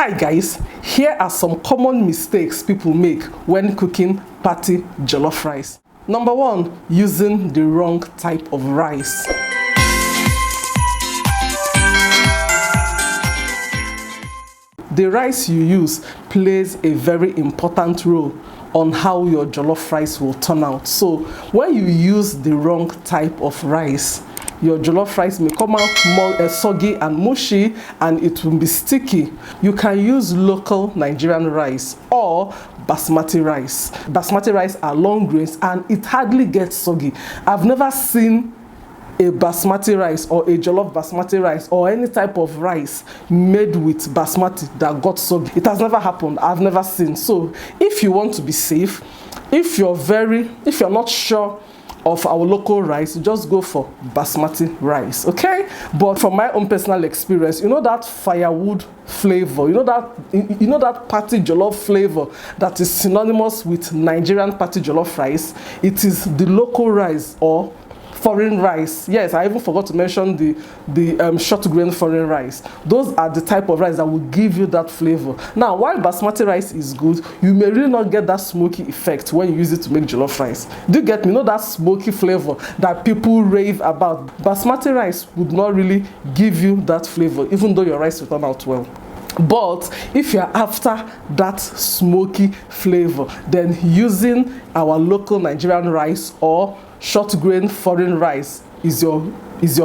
Hi guys, here are some common mistakes people make when cooking party jollof rice. Number 1, using the wrong type of rice. The rice you use plays a very important role on how your jollof rice will turn out. So when you use the wrong type of rice, your jollof rice may come out more soggy and mushy, and it will be sticky. You can use local Nigerian rice or basmati rice. Basmati rice are long grains and it hardly gets soggy. I've never seen a basmati rice or a jollof basmati rice or any type of rice made with basmati that got soggy. It has never happened. I've never seen. So if you want to be safe, if you're not sure of our local rice, just go for basmati rice, okay? But from my own personal experience, you know that firewood flavor, you know that party jollof flavor that is synonymous with Nigerian party jollof rice? It is the local rice or foreign rice. Yes, I even forgot to mention the short grain foreign rice. Those are the type of rice that will give you that flavor. Now, while basmati rice is good, you may really not get that smoky effect when you use it to make jollof rice. Do you get me? You know that smoky flavor that people rave about? Basmati rice would not really give you that flavor, even though your rice will turn out well. But if you're after that smoky flavor, then using our local Nigerian rice or short grain foreign rice is your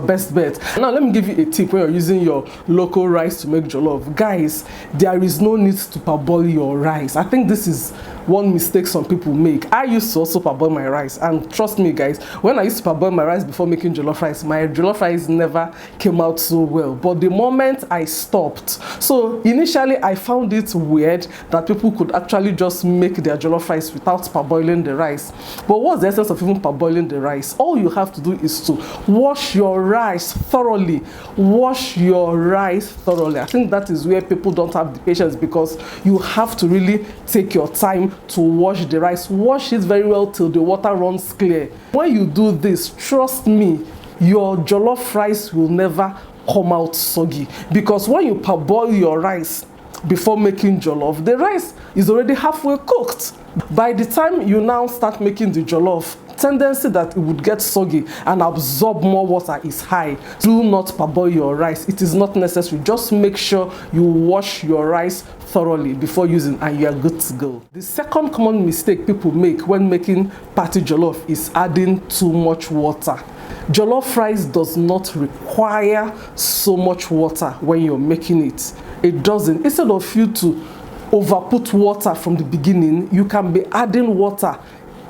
best bet. Now let me give you a tip when you're using your local rice to make jollof. Guys, there is no need to parboil your rice. I think this is one mistake some people make. I used to also parboil my rice, and trust me guys, when I used to parboil my rice before making jollof rice, my jollof rice never came out so well. But the moment I stopped, so initially I found it weird that people could actually just make their jollof rice without parboiling the rice. But what's the essence of even parboiling the rice? All you have to do is to wash your rice thoroughly. Wash your rice thoroughly. I think that is where people don't have the patience, because you have to really take your time to wash the rice. Wash it very well till the water runs clear. When you do this, trust me, your jollof rice will never come out soggy, because when you parboil your rice before making jollof, the rice is already halfway cooked. By the time you now start making the jollof, tendency that it would get soggy and absorb more water is high. Do not parboil your rice. It is not necessary. Just make sure you wash your rice thoroughly before using, and you are good to go. The second common mistake people make when making party jollof is adding too much water. Jollof rice does not require so much water when you're making it. It doesn't. Instead of you to overput water from the beginning, you can be adding water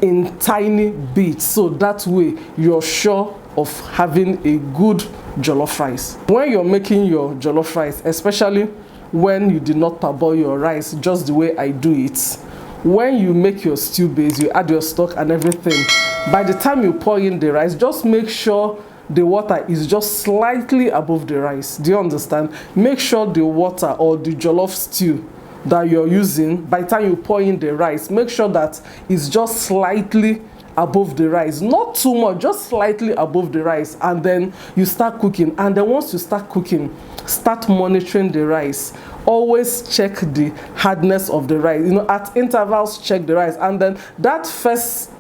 in tiny bits, so that way you're sure of having a good jollof rice. When you're making your jollof rice, especially when you did not parboil your rice just the way I do it, when you make your stew base, you add your stock and everything, by the time you pour in the rice, just make sure the water is just slightly above the rice. Do you understand? Make sure the water or the jollof stew that you're using, by the time you pour in the rice, make sure that it's just slightly above the rice, not too much, just slightly above the rice, and then you start cooking. And then once you start cooking, start monitoring the rice. Always check the hardness of the rice, you know, at intervals check the rice, and then that first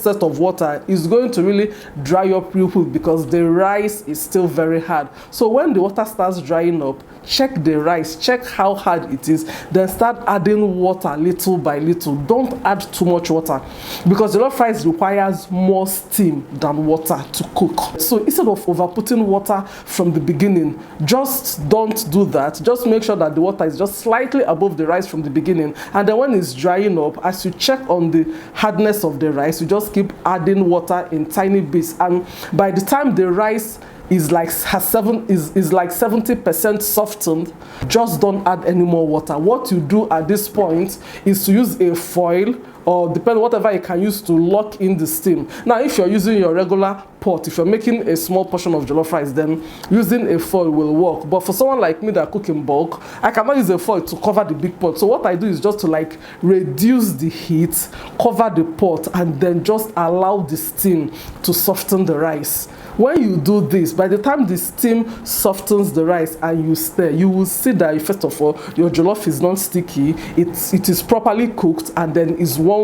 set of water is going to really dry up real quick, because the rice is still very hard. So when the water starts drying up, check the rice, check how hard it is, then start adding water little by little. Don't add too much water, because jollof rice requires more steam than water to cook. So instead of overputting water from the beginning, just don't do that. Just make sure that the water is just slightly above the rice from the beginning, and then when it's drying up, as you check on the hardness of the rice, you just keep adding water in tiny bits, and by the time the rice is like 70% softened, just don't add any more water. What you do at this point is to use a foil, or depending whatever you can use to lock in the steam. Now if you're using your regular pot. If you're making a small portion of jollof rice, then using a foil will work. But for someone like me that cook in bulk, I cannot use a foil to cover the big pot. So what I do is just to like reduce the heat, cover the pot, and then just allow the steam to soften the rice. When you do this, by the time the steam softens the rice and you stir, you will see that first of all, your jollof is not sticky, it is properly cooked, and then is one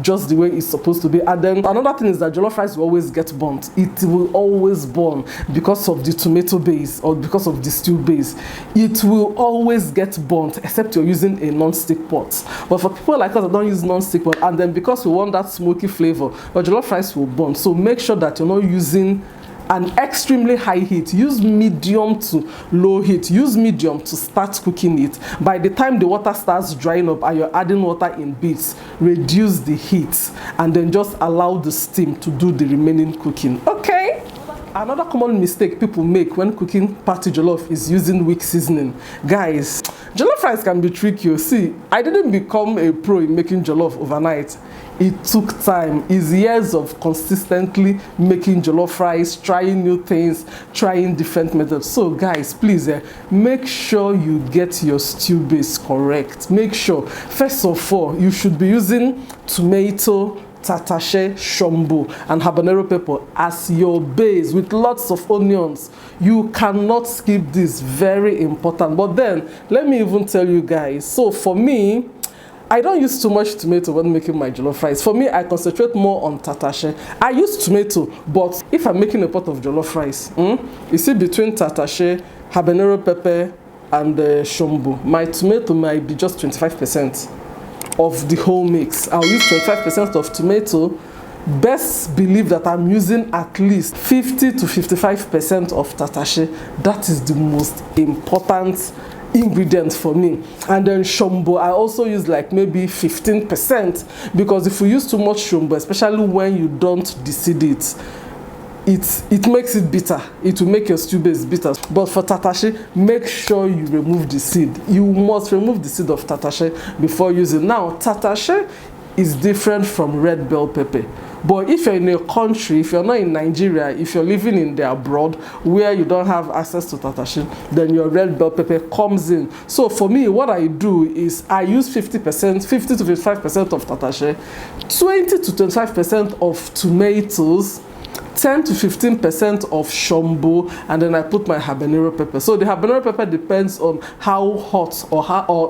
just the way it's supposed to be. And then another thing is that jollof rice will always get burnt. It will always burn because of the tomato base or because of the stew base. It will always get burnt except you're using a non-stick pot. But for people like us that don't use non-stick pot, and then because we want that smoky flavor, your jollof rice will burn. So make sure that you're not using an extremely high heat. Use medium to low heat. Use medium to start cooking it. By the time the water starts drying up and you're adding water in bits, reduce the heat and then just allow the steam to do the remaining cooking. Okay? Another common mistake people make when cooking party jollof is using weak seasoning. Guys, jollof rice can be tricky. See, I didn't become a pro in making jollof overnight. It took time. It's years of consistently making jollof rice, trying new things, trying different methods. So guys, please make sure you get your stew base correct. Make sure, first of all, you should be using tomato, tatashe, shombo, and habanero pepper as your base with lots of onions. You cannot skip this, very important. But then, let me even tell you guys, so for me, I don't use too much tomato when making my jollof rice. For me, I concentrate more on tatashe. I use tomato, but if I'm making a pot of jollof rice, you see between tatashe, habanero pepper, and shombo, my tomato might be just 25% of the whole mix. I'll use 25% of tomato. Best believe that I'm using at least 50 to 55% of tatashe. That is the most important ingredients for me. And then shombo, I also use like maybe 15%, because if you use too much shombo, especially when you don't deseed it makes it bitter. It will make your stew base bitter. But for tatashe, make sure you remove the seed. You must remove the seed of tatashe before using. Now, tatashe is different from red bell pepper. But if you're in a country, if you're not in Nigeria, if you're living in the abroad where you don't have access to tatashe, then your red bell pepper comes in. So for me, what I do is I use 50%, 50 to 55% of tatashe, 20 to 25% of tomatoes, 10 to 15% of shombo, and then I put my habanero pepper. So the habanero pepper depends on how hot or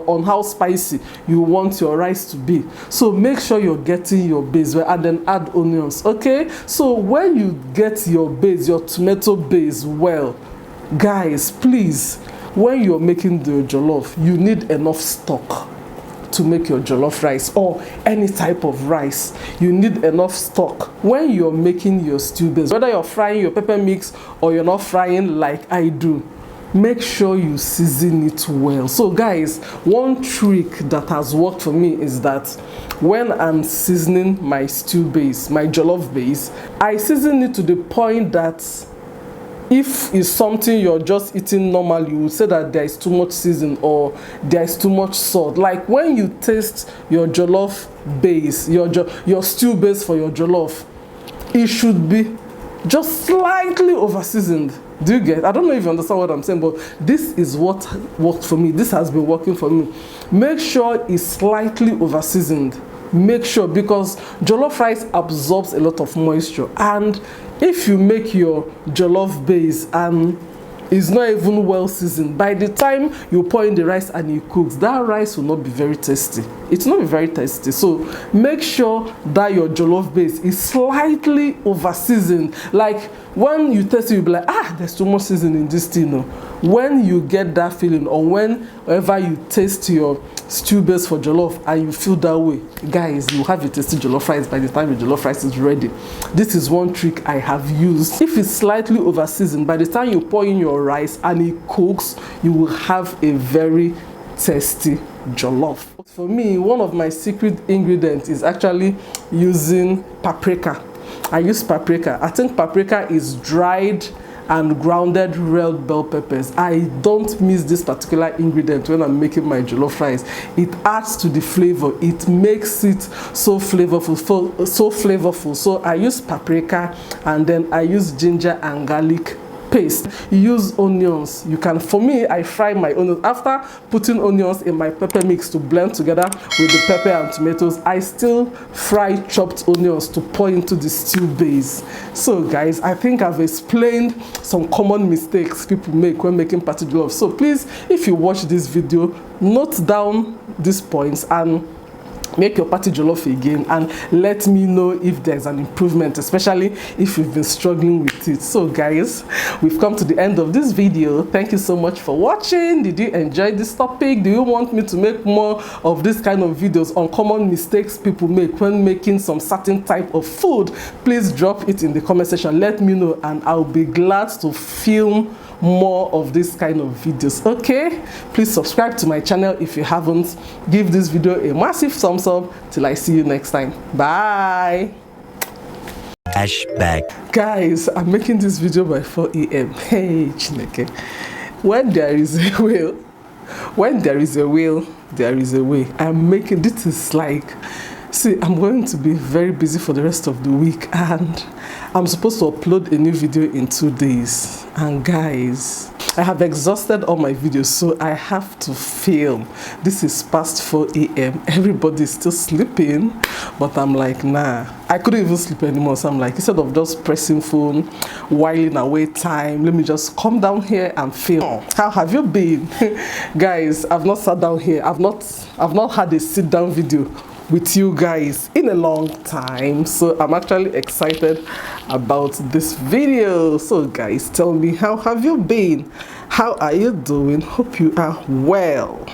on how spicy you want your rice to be. So make sure you're getting your base well, and then add onions. Okay, so when you get your base, your tomato base well, guys, please, when you're making the jollof, you need enough stock to make your jollof rice or any type of rice. You need enough stock when you're making your stew base. Whether you're frying your pepper mix or you're not frying like I do, make sure you season it well. So guys, one trick that has worked for me is that when I'm seasoning my stew base, my jollof base, I season it to the point that if it's something you're just eating normally, you would say that there is too much season or there is too much salt. Like when you taste your jollof base, your stew base for your jollof, it should be just slightly over seasoned. Do you get? I don't know if you understand what I'm saying, but this is what worked for me. This has been working for me. Make sure it's slightly over seasoned. Make sure, because jollof rice absorbs a lot of moisture, and if you make your jollof base and it's not even well seasoned, by the time you pour in the rice and it cooks, that rice will not be very tasty. It's not very tasty. So make sure that your jollof base is slightly over seasoned. Like when you taste it, you'll be like, there's too much seasoning in this thing. No. When you get that feeling, or whenever you taste your stew base for jollof and you feel that way, guys, you have a tasty jollof rice by the time your jollof rice is ready. This is one trick I have used. If it's slightly over seasoned, by the time you pour in your rice and it cooks, you will have a very tasty jollof. For me, one of my secret ingredients is actually using paprika. I use paprika. I think paprika is dried and grounded red bell peppers. I don't miss this particular ingredient when I'm making my jollof rice. It adds to the flavor. It makes it so flavorful. So I use paprika, and then I use ginger and garlic paste. You use onions. You can, for me, I fry my onions. After putting onions in my pepper mix to blend together with the pepper and tomatoes, I still fry chopped onions to pour into the stew base. So guys, I think I've explained some common mistakes people make when making party jollof. So please, if you watch this video, note down these points and make your party jollof again, and let me know if there's an improvement, especially if you've been struggling with it. So guys, we've come to the end of this video. Thank you so much for watching. Did you enjoy this topic? Do you want me to make more of this kind of videos on common mistakes people make when making some certain type of food? Please drop it in the comment section. Let me know, and I'll be glad to film more of this kind of videos. Okay, please subscribe to my channel if you haven't. Give this video a massive thumbs up. Till I see you next time. Bye. Flashback. Guys, I'm making this video by 4 a.m. Hey Chineke, when there is a will, when there is a will, there is a way. I'm making this is like, see, I'm going to be very busy for the rest of the week, and I'm supposed to upload a new video in 2 days. And guys, I have exhausted all my videos, so I have to film. This is past 4 a.m. Everybody's still sleeping, but I'm like, nah, I couldn't even sleep anymore. So I'm like, instead of just pressing phone, whiling away time, let me just come down here and film. How have you been? Guys, I've not sat down here. I've not had a sit down video with you guys in a long time, so I'm actually excited about this video. So guys, tell me, how have you been? How are you doing? Hope you are well.